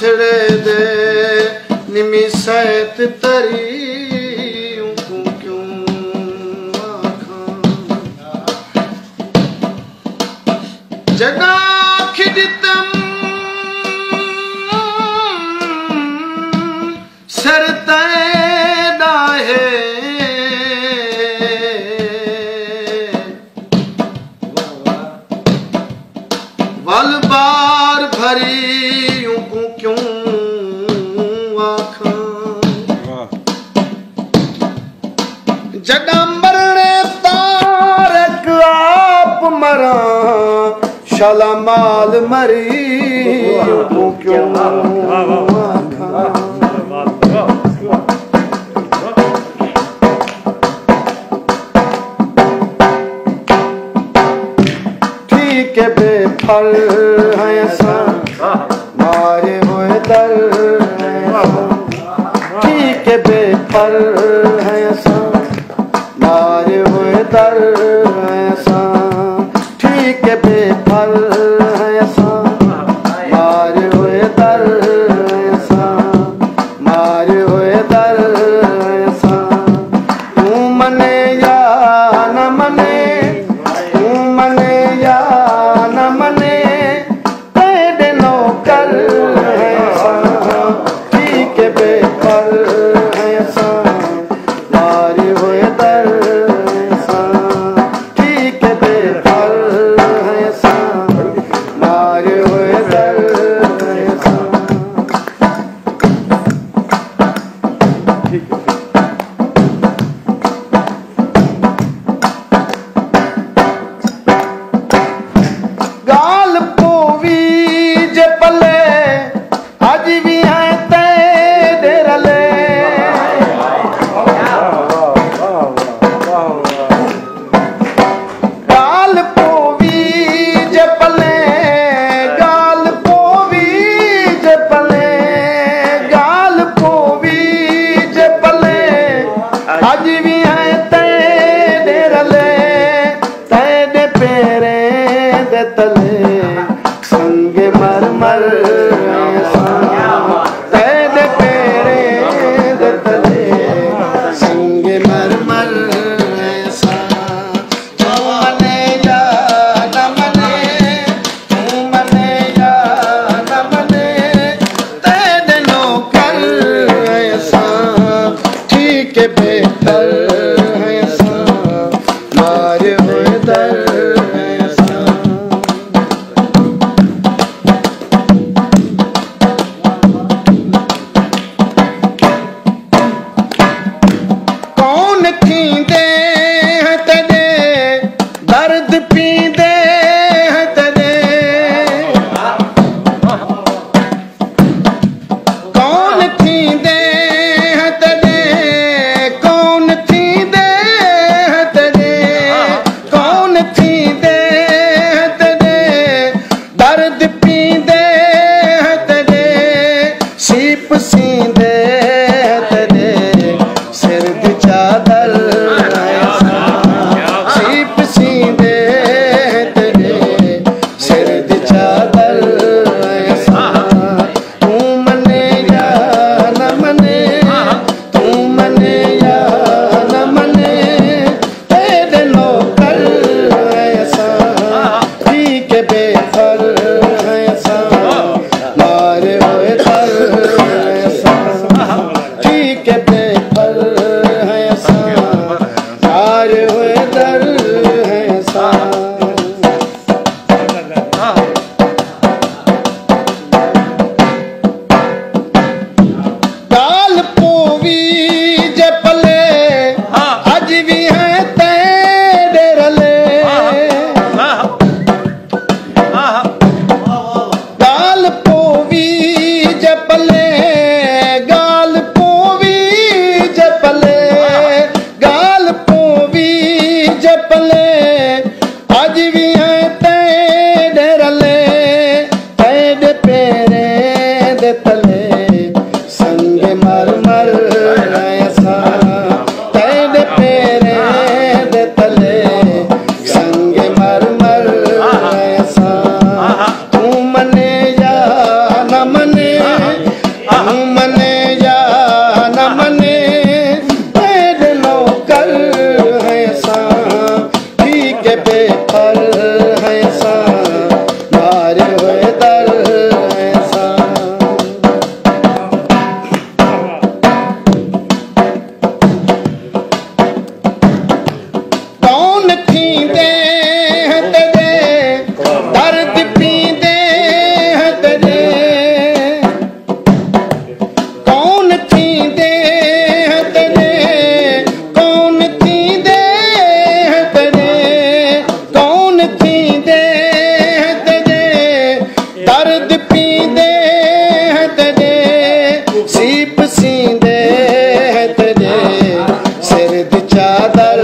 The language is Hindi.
माथड़े दे निमी सैत तरी क्यों आखां जगा खिदतम सरते डाहे वल बार भरी क्यों आखां जड़ा मरने तारक आप मरा शाला माल मरी क्यों आखां ठीक है बेफल है सा मारे हुए दर ठीक है बेफल है सा मारे हुए दर सा ठीक है बेफल है सा मारे हुए दर सा मारे हुए दर सा तू मने या न मने तू मने या न मने तेरे नौकर है सा ठीक है बेफल है सा मारे हुए दर सा ठीक है बेफल है सा मारे हुए दर सा गाल पोवी जे पले अज भी है तेरे रले गाल पोवी जे पले गाल पोवी जे पले गाल पोवी जे पले अज भी है तेरे रले तेरे पेरे दे तले संगे मर मर तेरे पेरे दे तले संगे मर मर तू मने या न मने तू मने या न मने तेरे नौकर ऐसा ठीक है बेहतर ऐसा मारे हुए दर कौन थींदे हैं तेरे दर्द पींदे हैं तेरे कौन थींदे हैं तेरे कौन थींदे हैं तेरे कौन थींदे हैं तेरे दर्द पींदे हैं तेरे सीप सींदे हैं तेरे सिर दी चादर सीप सींदे तेरे सिर दी चादर तू मने या न मने तू मने या न मने तेरे नौकर ऐसा ठीक है बेफल ऐसा मारे हुए दर ऐसा ठीक है बेफल ऐसा मारे हुए दर ऐसा गाल पोवी जे पले अज भी है तेरे रले गाल पोवी जे पले गाल पोवी जे पले गाल पोवी जे पले अज भी है तेरे रले तेरे पेरे दे तले संगे मर मर ऐसा तेरे पेरे दे तले संगे मर मर ऐसा तू मने या न मने सीप सींदे है तेरे सिर दी चादर